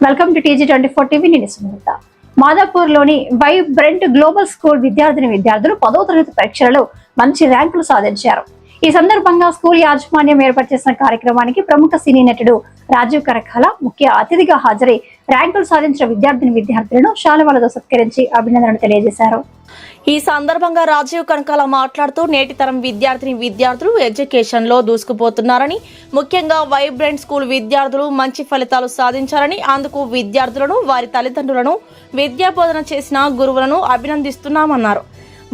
Welcome to TG24 TV. నేను Sunitha. మాదాపూర్లోని vibrant global school విద్యార్థులు 10వ తరగతి పరీక్షలలో మంచి ర్యాంకులు సాధించారు. ఈ సందర్భంగా స్కూల్ యాజమాన్యం ఏర్పాటు చేసిన కార్యక్రమానికి ప్రముఖ సినీ నటుడు రాజీవ్ కనకాల ముఖ్య అతిథిగా హాజరై ర్యాంకులు సాధించిన విద్యార్థులను శాలువాలతో సత్కరించి అభినందనలు తెలియజేశారు. ఈ సందర్భంగా రాజీవ్ కనకాల మాట్లాడుతూ నేటి తరం విద్యార్థులు ఎడ్యుకేషన్ లో దూసుకుపోతున్నారని, ముఖ్యంగా వైబ్రెంట్ స్కూల్ విద్యార్థులు మంచి ఫలితాలు సాధించారని, అందుకు విద్యార్థులను, వారి తల్లిదండ్రులను, విద్యా బోధన చేసిన గురువులను అభినందిస్తున్నామన్నారు.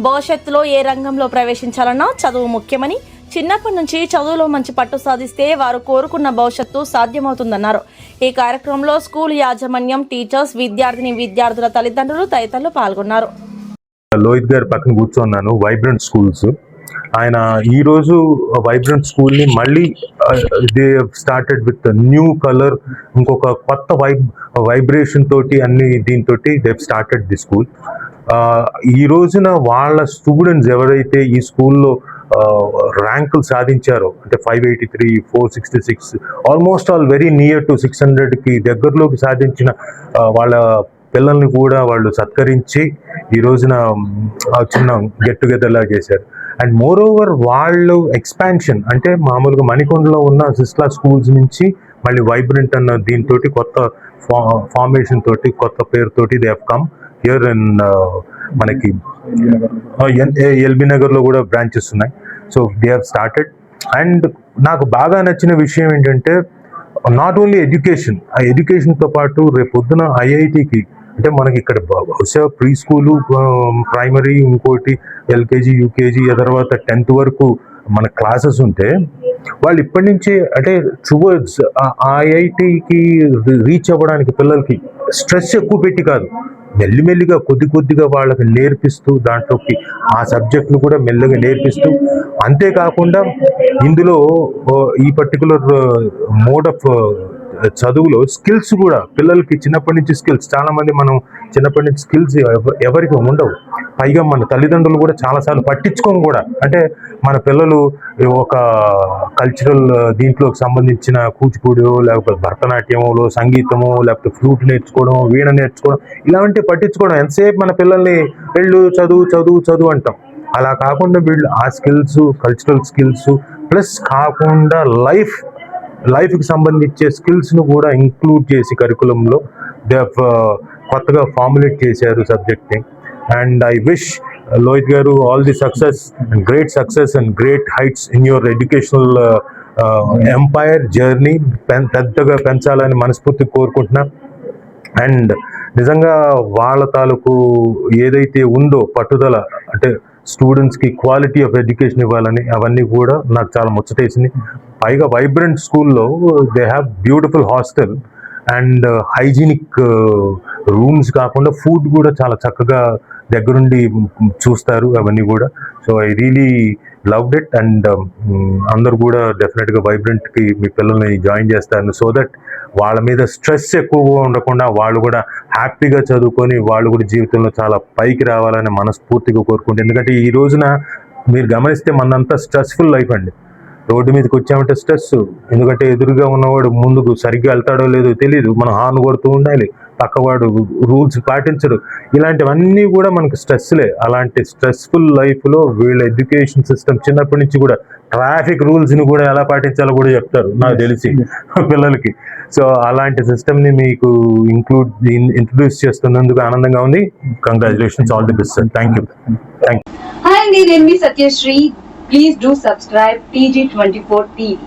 భవిష్యత్తులో ఏ రంగంలో ప్రవేశించాలన్నా చదువు ముఖ్యమని, చిన్నప్పటి నుంచి చదువులో మంచి పట్టు సాధిస్తే వారు కోరుకున్న భవిష్యత్తు సాధ్యమవుతుందన్నారు. ఈ కార్యక్రమంలో స్కూల్ యాజమాన్యం, టీచర్స్, విద్యార్థుల తల్లిదండ్రులు తదితరులు పాల్గొన్నారు. లోహిత్ గారి పక్కన కూర్చున్నాను. వైబ్రెంట్ స్కూల్స్ ఆయన ఈరోజు వైబ్రెంట్ స్కూల్ని మళ్ళీ they started with new colour, ఇంకొక కొత్త వైబ్రేషన్ తోటి అన్ని దీంతో దే స్టార్టెడ్ ది స్కూల్. ఈ రోజున వాళ్ళ స్టూడెంట్స్ ఎవరైతే ఈ స్కూల్లో ర్యాంకులు సాధించారో, అంటే 583, 466, almost all very near to 600కి దగ్గరలోకి సాధించిన వాళ్ళ పిల్లల్ని కూడా వాళ్ళు సత్కరించి ఈ రోజున చిన్న గెట్ టుగెదర్ లా చేశారు. అండ్ మోర్ ఓవర్ వాళ్ళు ఎక్స్పాన్షన్, అంటే మామూలుగా మణికొండలో ఉన్న సిస్లా స్కూల్స్ నుంచి మళ్ళీ వైబ్రెంట్ అన్న దీంతో కొత్త ఫార్మేషన్ తోటి, కొత్త పేరుతోటి they have come here in మనకి ఎల్బీ నగర్లో కూడా బ్రాంచెస్ ఉన్నాయి. So they have started. And నాకు బాగా నచ్చిన విషయం ఏంటంటే నాట్ ఓన్లీ ఎడ్యుకేషన్, ఆ ఎడ్యుకేషన్తో పాటు రేపు పొద్దున ఐఐటికి, అంటే మనకి ఇక్కడ బహుశా ప్రీ స్కూలు, ప్రైమరీ, ఇంకోటి ఎల్కేజీ, యూకేజీ, ఆ తర్వాత 10th వరకు మన క్లాసెస్ ఉంటే వాళ్ళు ఇప్పటి నుంచే అంటే టువర్డ్స్ ఐఐటికి రీచ్ అవ్వడానికి పిల్లలకి స్ట్రెస్ ఎక్కువ పెట్టి కాదు, మెల్లిమెల్లిగా కొద్దిగా వాళ్ళకి నేర్పిస్తూ, దాంట్లోకి ఆ సబ్జెక్టులు కూడా మెల్లగా నేర్పిస్తూ, అంతేకాకుండా ఇందులో ఈ పర్టికులర్ మోడ్ ఆఫ్ చదువులో స్కిల్స్ కూడా పిల్లలకి చిన్నప్పటి నుంచి స్కిల్స్, చాలా మంది మనం చిన్నప్పటి నుంచి స్కిల్స్ ఎవరికి ఉండవు. పైగా మన తల్లిదండ్రులు కూడా చాలాసార్లు పట్టించుకోము కూడా. అంటే మన పిల్లలు ఒక కల్చరల్ దీంట్లోకి సంబంధించిన కూచిపూడి, లేకపోతే భరతనాట్యములో, సంగీతము, లేకపోతే ఫ్లూట్ నేర్చుకోవడం, వీణ నేర్చుకోవడం, ఇలాంటివి పట్టించుకోవడం. ఎంతసేపు మన పిల్లల్ని వెళ్ళు చదువు అంటాం. అలా కాకుండా వీళ్ళు ఆ స్కిల్స్, కల్చరల్ స్కిల్స్ ప్లస్ కాకుండా లైఫ్కి సంబంధించే స్కిల్స్ను కూడా ఇంక్లూడ్ చేసి కరికులంలో దే కొత్తగా ఫార్ములేట్ చేశారు సబ్జెక్ట్ని. అండ్ ఐ విష్ లోహిత్ గారు all the success, great success and great heights in your educational empire journey. పెద్దగా పెంచాలని మనస్ఫూర్తిగా కోరుకుంటున్నా. అండ్ నిజంగా వాళ్ళ తాలూకు ఏదైతే ఉందో పట్టుదల, అంటే స్టూడెంట్స్కి క్వాలిటీ ఆఫ్ ఎడ్యుకేషన్ ఇవ్వాలని, అవన్నీ కూడా నాకు చాలా ముచ్చటేసింది. పైగా వైబ్రెంట్ స్కూల్లో they have beautiful hostel and hygienic rooms, కాకుండా ఫుడ్ కూడా చాలా చక్కగా దగ్గరుండి చూస్తారు అవన్నీ కూడా. So I really loved it. And అందరూ కూడా డెఫినెట్గా వైబ్రెంట్కి మీ పిల్లల్ని జాయిన్ చేస్తారు, సో దట్ వాళ్ళ మీద స్ట్రెస్ ఎక్కువగా ఉండకుండా వాళ్ళు కూడా హ్యాపీగా చదువుకొని వాళ్ళు కూడా జీవితంలో చాలా పైకి రావాలని మనస్ఫూర్తిగా కోరుకుంటారు. ఎందుకంటే ఈ రోజున మీరు గమనిస్తే మనంతా స్ట్రెస్ఫుల్ లైఫ్ అండి. రోడ్డు మీదకి వచ్చామంటే స్ట్రెస్, ఎందుకంటే ఎదురుగా ఉన్నవాడు ముందుకు సరిగ్గా వెళ్తాడో లేదో తెలియదు, మనం హార్న్ కొడుతూ ఉండాలి, పక్కవాడు రూల్స్ పాటించడు, ఇలాంటివన్నీ కూడా మనకు స్ట్రెస్లే. అలాంటి స్ట్రెస్ఫుల్ లైఫ్లో వీళ్ళ ఎడ్యుకేషన్ సిస్టమ్ చిన్నప్పటి నుంచి కూడా ట్రాఫిక్ రూల్స్ని కూడా ఎలా పాటించాలో కూడా చెప్తారు నాకు తెలిసి పిల్లలకి. సో అలాంటి సిస్టమ్ని మీకు ఇంట్రడ్యూస్ చేస్తున్నందుకు ఆనందంగా ఉంది. Congratulations, all the best sir. Thank you. Hi అండి, నేను మీ Satyasri. Please do subscribe TG24 TV.